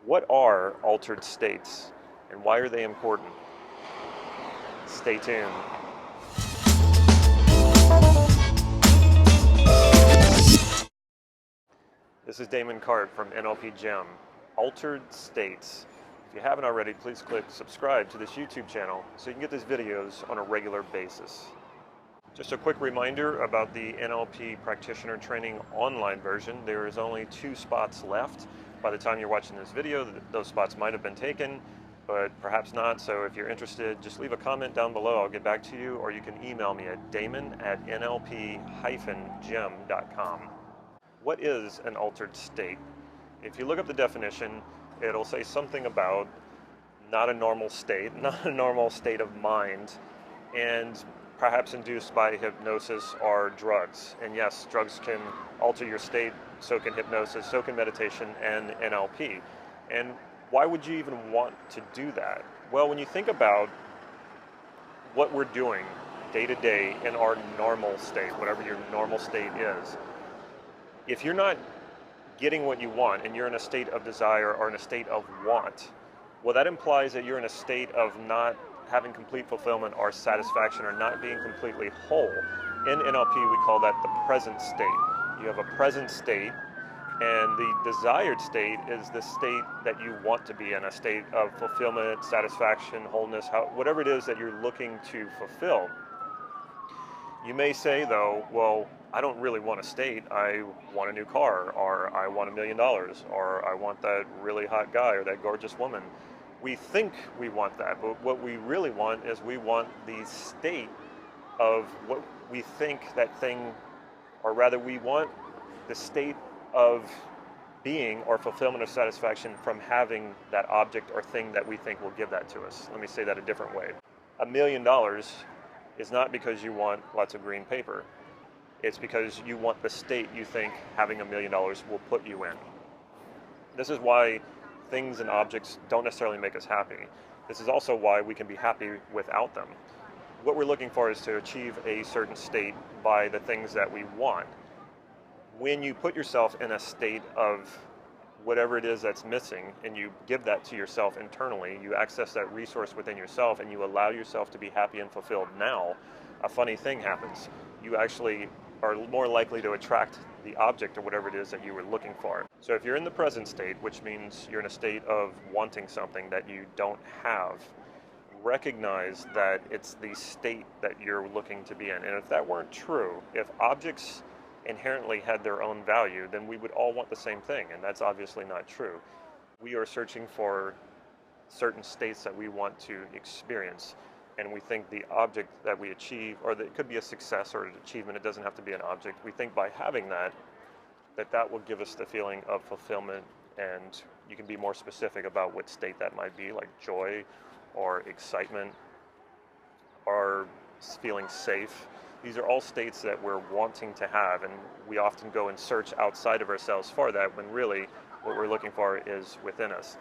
What are altered states and why are they important? Stay tuned. This is Damon Cart from NLP Gem. Altered states. If you haven't already, please click subscribe to this YouTube channel so you can get these videos on a regular basis. Just a quick reminder about the NLP Practitioner Training online version. There is only 2 spots left. By the time you're watching this video, those spots might have been taken, but perhaps not. So if you're interested, just leave a comment down below. I'll get back to you, or you can email me at damon@nlp-gem.com. What is an altered state? If you look up the definition, it'll say something about not a normal state, not a normal state of mind, and perhaps induced by hypnosis or drugs. And yes, drugs can alter your state, so can hypnosis, so can meditation and NLP. And why would you even want to do that? Well, when you think about what we're doing day to day in our normal state, whatever your normal state is, if you're not getting what you want and you're in a state of desire or in a state of want, well, that implies that you're in a state of not having complete fulfillment or satisfaction or not being completely whole. In NLP, we call that the present state. You have a present state, and the desired state is the state that you want to be in, a state of fulfillment, satisfaction, wholeness, whatever it is that you're looking to fulfill. You may say, though, well, I don't really want a state. I want a new car, or I want $1 million, or I want that really hot guy or that gorgeous woman. We think we want that, but what we really want is we want the state of what we think that thing, or rather we want the state of being or fulfillment or satisfaction from having that object or thing that we think will give that to us. Let me say that a different way. $1 million is not because you want lots of green paper. It's because you want the state you think having $1 million will put you in. This is why things and objects don't necessarily make us happy. This is also why we can be happy without them. What we're looking for is to achieve a certain state by the things that we want. When you put yourself in a state of whatever it is that's missing and you give that to yourself internally, you access that resource within yourself and you allow yourself to be happy and fulfilled now, a funny thing happens. You actually are more likely to attract the object or whatever it is that you were looking for. So if you're in the present state, which means you're in a state of wanting something that you don't have, recognize that it's the state that you're looking to be in. And if that weren't true, if objects inherently had their own value, then we would all want the same thing, and that's obviously not true. We are searching for certain states that we want to experience, and we think the object that we achieve, or that it could be a success or an achievement, it doesn't have to be an object. We think by having that will give us the feeling of fulfillment, and you can be more specific about what state that might be, like joy or excitement or feeling safe. These are all states that we're wanting to have, and we often go and search outside of ourselves for that, when really what we're looking for is within us.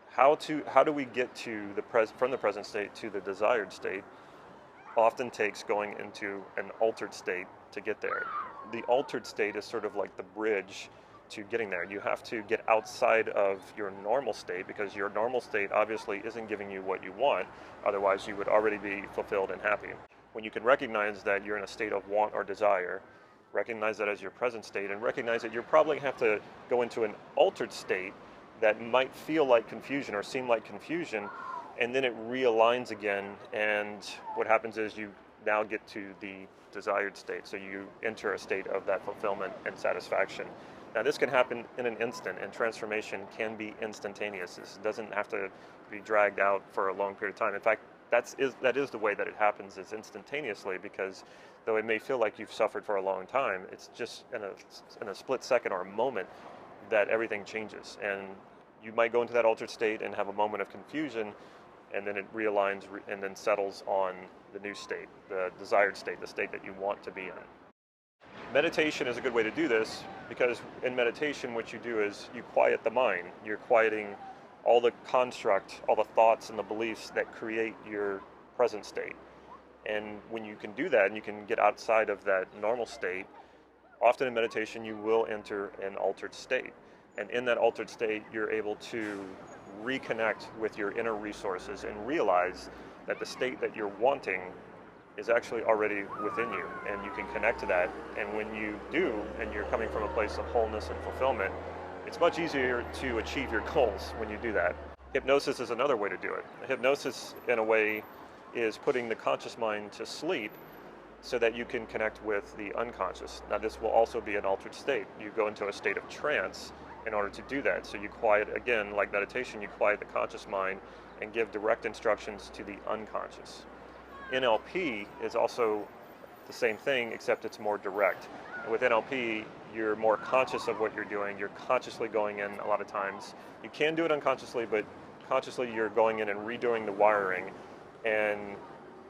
How do we get to from the present state to the desired state often takes going into an altered state to get there. The altered state is sort of like the bridge to getting there. You have to get outside of your normal state, because your normal state obviously isn't giving you what you want, otherwise you would already be fulfilled and happy. When you can recognize that you're in a state of want or desire, recognize that as your present state, and recognize that you probably have to go into an altered state that might feel like confusion or seem like confusion, and then it realigns again, and what happens is you now get to the desired state. So you enter a state of that fulfillment and satisfaction. Now this can happen in an instant, and transformation can be instantaneous. This doesn't have to be dragged out for a long period of time. In fact, that is the way that it happens, is instantaneously, because though it may feel like you've suffered for a long time, it's just in a split second or a moment that everything changes. And you might go into that altered state and have a moment of confusion, and then it realigns and then settles on the new state, the desired state, the state that you want to be in. Meditation is a good way to do this, because in meditation what you do is you quiet the mind. You're quieting all the construct, all the thoughts and the beliefs that create your present state. And when you can do that and you can get outside of that normal state, often in meditation you will enter an altered state. And in that altered state, you're able to reconnect with your inner resources and realize that the state that you're wanting is actually already within you, and you can connect to that. And when you do, and you're coming from a place of wholeness and fulfillment, it's much easier to achieve your goals when you do that. Hypnosis is another way to do it. Hypnosis, in a way, is putting the conscious mind to sleep so that you can connect with the unconscious. Now, this will also be an altered state. You go into a state of trance in order to do that. So you quiet, again, like meditation, you quiet the conscious mind and give direct instructions to the unconscious. NLP is also the same thing, except it's more direct. And with NLP, you're more conscious of what you're doing. You're consciously going in a lot of times. You can do it unconsciously, but consciously you're going in and redoing the wiring and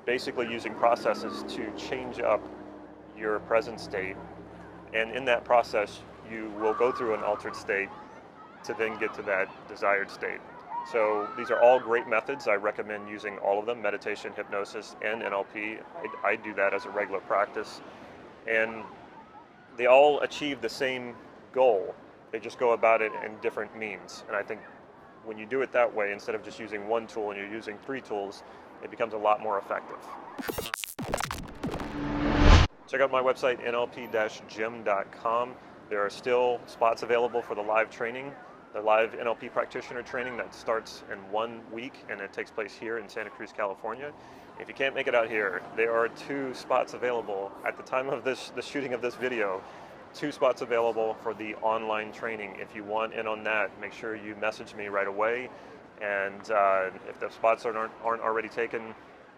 basically using processes to change up your present state. And in that process, you will go through an altered state to then get to that desired state. So these are all great methods. I recommend using all of them: meditation, hypnosis, and NLP. I do that as a regular practice. And they all achieve the same goal. They just go about it in different means. And I think when you do it that way, instead of just using one tool and you're using 3 tools, it becomes a lot more effective. Check out my website, nlp-gym.com. There are still spots available for the live training, the live NLP practitioner training that starts in 1 week, and it takes place here in Santa Cruz, California. If you can't make it out here, there are 2 spots available at the time of the shooting of this video. 2 spots available for the online training. If you want in on that, make sure you message me right away. And if the spots aren't already taken,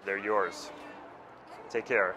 they're yours. Take care.